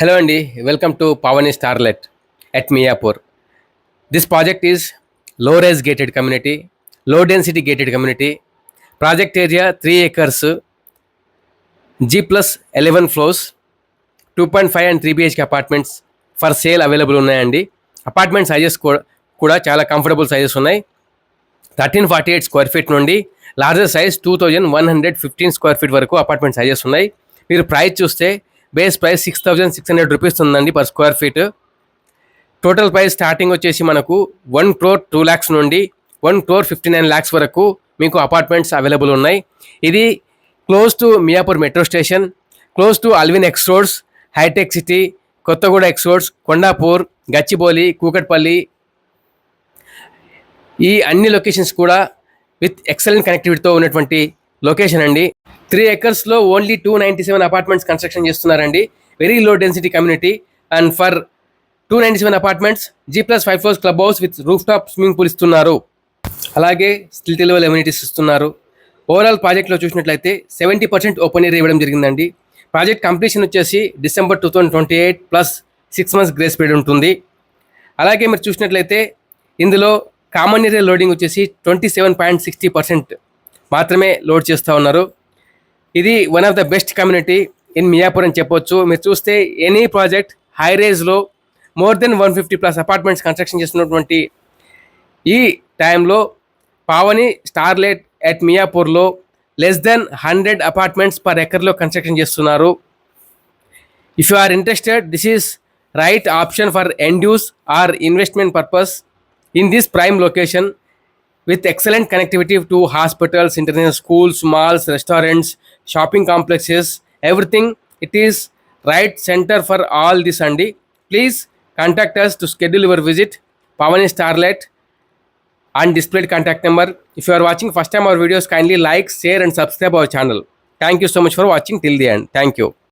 Hello Andy, welcome to Pavani Starlet at Miyapur. This project is low rise gated community, low density gated community. Project area 3 acres, G plus 11 floors, 2.5 and 3 BHK apartments for sale available ఉన్నాయండి. Apartment sizes కూడా చాలా comfortable sizes ఉన్నాయి. 1348 square feet నుండి larger size 2115 square feet వరకు apartment sizes ఉన్నాయి. మీరు price చూస్తే base price 6600 rupees ఉందండి per square feet. Total price starting వచ్చేసి మనకు 1 crore 2 lakhs నుండి 1 crore 59 lakhs వరకు మీకు అపార్ట్మెంట్స్ అవైలబుల్ ఉన్నాయి. ఇది close to Miyapur metro station, close to Alwin X roads, hitech city, Kothaguda X roads, Kondapur, Gachibowli, Kukatpally, ఈ అన్ని లొకేషన్స్ కూడా విత్ ఎక్సలెంట్ కనెక్టివిటీతో ఉన్నటువంటి లొకేషన్ అండి. 3 acres ఓన్లీ 297 అపార్ట్మెంట్స్ కన్స్ట్రక్షన్ చేస్తున్నారండి. Very low density community and for 297 apartments G+5 floors club house with roof top swimming pool ఇస్తున్నారు. అలాగే still level amenities ఇస్తున్నారు. Overall ప్రాజెక్ట్లో చూసినట్లయితే 70% ఓపెన్ ఏరియా ఇవ్వడం జరిగిందండి. ప్రాజెక్ట్ కంప్లీషన్ వచ్చేసి December 2028 plus 6 months grace period ఉంటుంది. అలాగే మీరు చూసినట్లయితే ఇందులో కామన్ ఏరియా లోడింగ్ వచ్చేసి 27.60% మాత్రమే లోడ్ చేస్తూ ఉన్నారు. ఇది one of the best community in Miyapur అని చెప్పొచ్చు. మీరు చూస్తే ఎనీ ప్రాజెక్ట్ హై రేజ్లో మోర్ దెన్ 150+ అపార్ట్మెంట్స్ కన్స్ట్రక్షన్ చేస్తున్నటువంటి ఈ టైంలో పావని స్టార్లెట్ ఎట్ మియాపూర్లో లెస్ దెన్ 100 అపార్ట్మెంట్స్ పర్ ఎకర్లో కన్స్ట్రక్షన్ చేస్తున్నారు. If you are interested, this is right option for end use or investment purpose in this prime location with excellent connectivity to hospitals, international schools, malls, restaurants, shopping complexes, everything. It is right center for all this andi. Please contact us to schedule your visit. Pavani Starlet and displayed contact number. If you are watching first time our videos, kindly like, share and subscribe our channel. Thank you so much for watching till the end. Thank you.